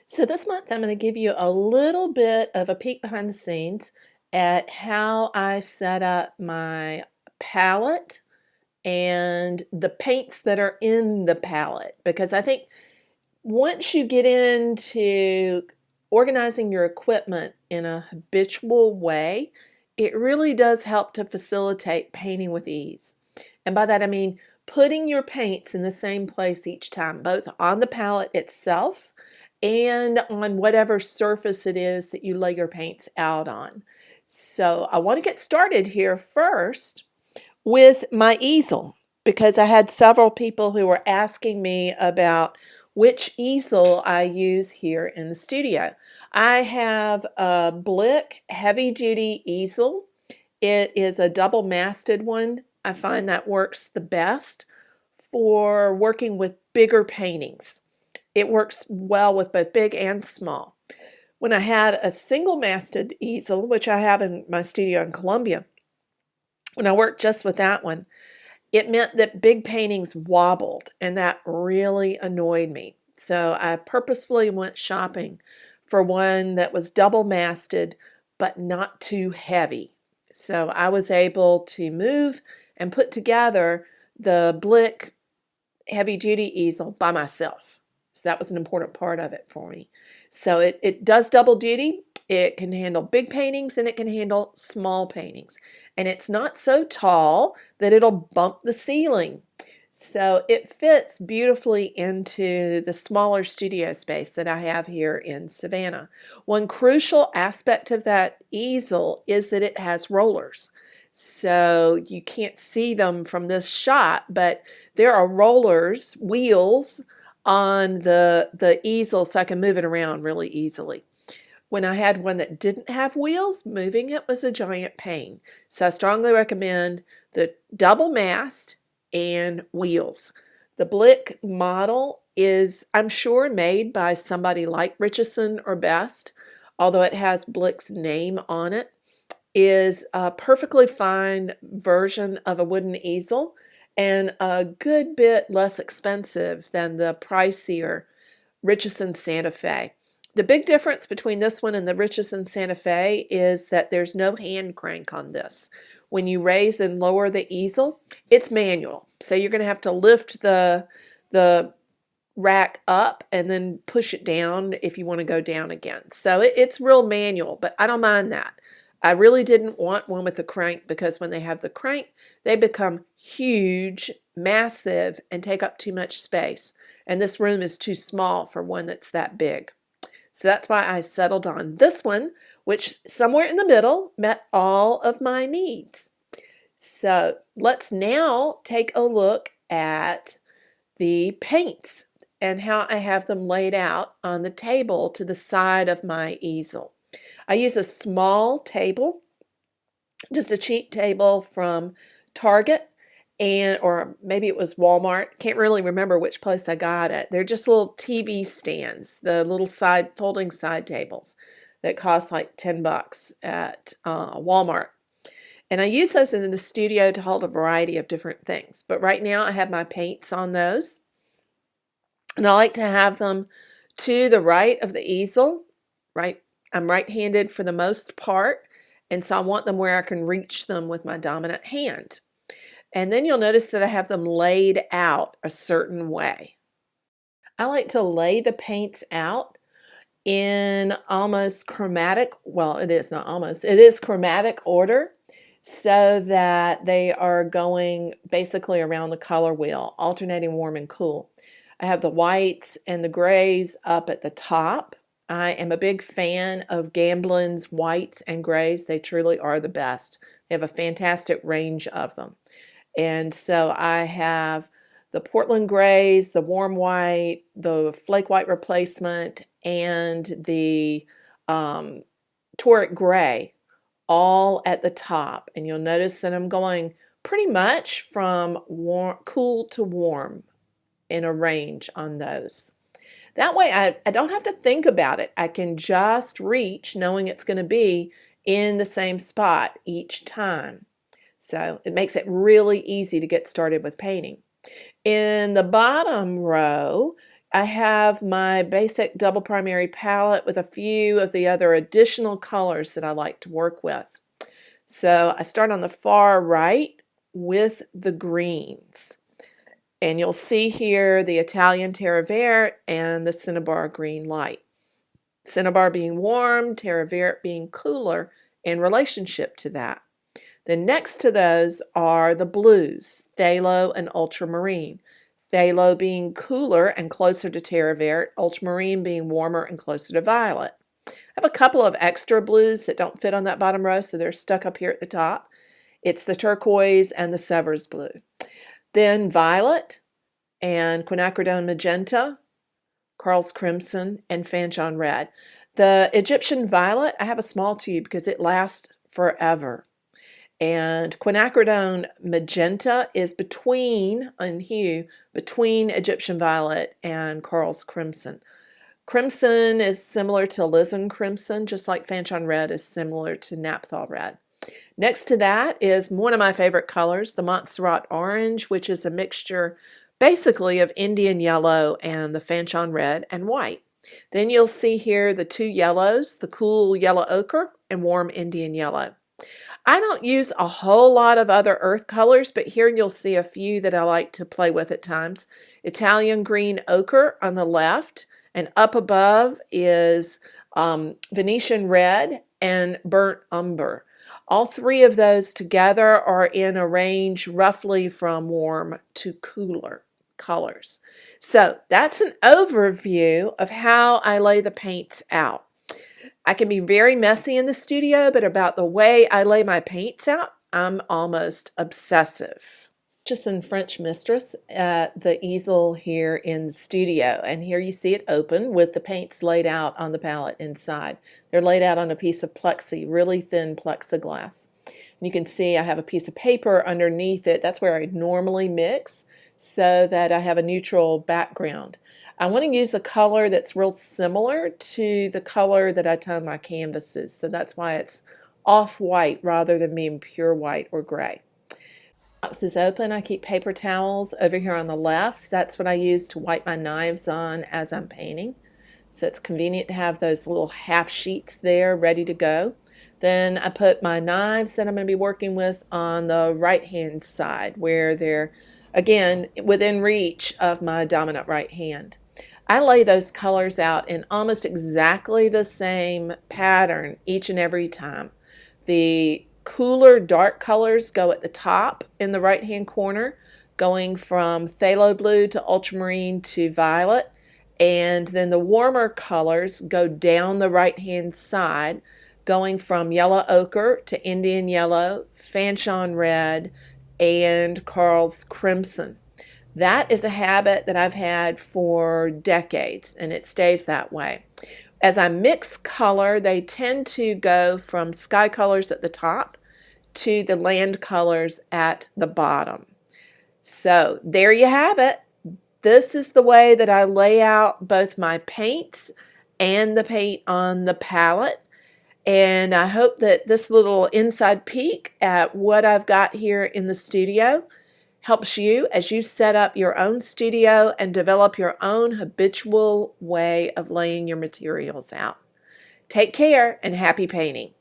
So this month I'm going to give you a little bit of a peek behind the scenes at how I set up my palette and the paints that are in the palette, because I think once you get into organizing your equipment in a habitual way, it really does help to facilitate painting with ease. And by that I mean putting your paints in the same place each time, both on the palette itself and on whatever surface it is that you lay your paints out on. So I want to get started here first with my easel, because I had several people who were asking me about which easel I use here in the studio. I have a Blick heavy duty easel. It is a double masted one. I find that works the best for working with bigger paintings. It works well with both big and small. When I had a single masted easel, which I have in my studio in Columbia, when I worked just with that one, it meant that big paintings wobbled, and that really annoyed me. So I purposefully went shopping for one that was double masted, but not too heavy. So I was able to move and put together the Blick heavy duty easel by myself. So that was an important part of it for me. So it does double duty. It can handle big paintings and it can handle small paintings. And it's not so tall that it'll bump the ceiling. So it fits beautifully into the smaller studio space that I have here in Savannah. One crucial aspect of that easel is that it has rollers. So you can't see them from this shot, but there are rollers, wheels on the easel, so I can move it around really easily. When I had one that didn't have wheels, moving it was a giant pain. So I strongly recommend the double mast and wheels. The Blick model is, I'm sure, made by somebody like Richardson or Best, although it has Blick's name on it, is a perfectly fine version of a wooden easel and a good bit less expensive than the pricier Richardson Santa Fe. The big difference between this one and the Richardson Santa Fe is that there's no hand crank on this. When you raise and lower the easel, it's manual. So you're going to have to lift the rack up and then push it down if you want to go down again. So it's real manual, but I don't mind that. I really didn't want one with the crank, because when they have the crank, they become huge, massive, and take up too much space. And this room is too small for one that's that big. So that's why I settled on this one, which somewhere in the middle met all of my needs. So let's now take a look at the paints and how I have them laid out on the table to the side of my easel. I use a small table, just a cheap table from Target, or maybe it was Walmart. Can't really remember which place I got it. They're just little TV stands, the little folding side tables that cost like $10 at Walmart. And I use those in the studio to hold a variety of different things. But right now I have my paints on those. And I like to have them to the right of the easel, right? I'm right-handed for the most part, and so I want them where I can reach them with my dominant hand. And then you'll notice that I have them laid out a certain way. I like to lay the paints out in almost chromatic, well, it is not almost, it is chromatic order, so that they are going basically around the color wheel, alternating warm and cool. I have the whites and the grays up at the top. I am a big fan of Gamblin's whites and grays. They truly are the best. They have a fantastic range of them. And so I have the Portland grays, the warm white, the flake white replacement, and the toric gray all at the top. And you'll notice that I'm going pretty much from cool to warm in a range on those. That way I don't have to think about it. I can just reach knowing it's going to be in the same spot each time. So it makes it really easy to get started with painting. In the bottom row, I have my basic double primary palette with a few of the other additional colors that I like to work with. So I start on the far right with the greens. And you'll see here the Italian Terra Verde and the Cinnabar Green Light. Cinnabar being warm, Terra Verde being cooler in relationship to that. Then next to those are the blues, phthalo and ultramarine. Phthalo being cooler and closer to Terra Verde, ultramarine being warmer and closer to violet. I have a couple of extra blues that don't fit on that bottom row, so they're stuck up here at the top. It's the turquoise and the Sevres blue. Then violet and quinacridone magenta, Carl's crimson, and Fanchon red. The Egyptian violet, I have a small tube because it lasts forever. And quinacridone magenta is between, in hue, between Egyptian violet and Carl's crimson. Crimson is similar to alizarin crimson, just like Fanchon red is similar to Naphthol red. Next to that is one of my favorite colors, the Montserrat orange, which is a mixture basically of Indian yellow and the Fanchon red and white. Then you'll see here the two yellows, the cool yellow ochre and warm Indian yellow. I don't use a whole lot of other earth colors, but here you'll see a few that I like to play with at times. Italian green ochre on the left, and up above is Venetian red and burnt umber. All three of those together are in a range roughly from warm to cooler colors. So that's an overview of how I lay the paints out. I can be very messy in the studio, but about the way I lay my paints out, I'm almost obsessive. Just in French Mistress at the easel here in the studio, and here you see it open with the paints laid out on the palette inside. They're laid out on a piece of plexi, really thin plexiglass. And you can see I have a piece of paper underneath it. That's where I normally mix so that I have a neutral background. I want to use a color that's real similar to the color that I tone my canvases, so that's why it's off-white rather than being pure white or gray. Box is open. I keep paper towels over here on the left. That's what I use to wipe my knives on as I'm painting. So it's convenient to have those little half sheets there ready to go. Then I put my knives that I'm going to be working with on the right hand side where they're, again, within reach of my dominant right hand. I lay those colors out in almost exactly the same pattern each and every time. The cooler dark colors go at the top in the right hand corner, going from phthalo blue to ultramarine to violet, and then the warmer colors go down the right hand side, going from yellow ochre to Indian yellow, Fanchon red, and Carl's crimson. That is a habit that I've had for decades, and it stays that way. As I mix color, they tend to go from sky colors at the top to the land colors at the bottom. So there you have it. This is the way that I lay out both my paints and the paint on the palette. And I hope that this little inside peek at what I've got here in the studio helps you as you set up your own studio and develop your own habitual way of laying your materials out. Take care and happy painting.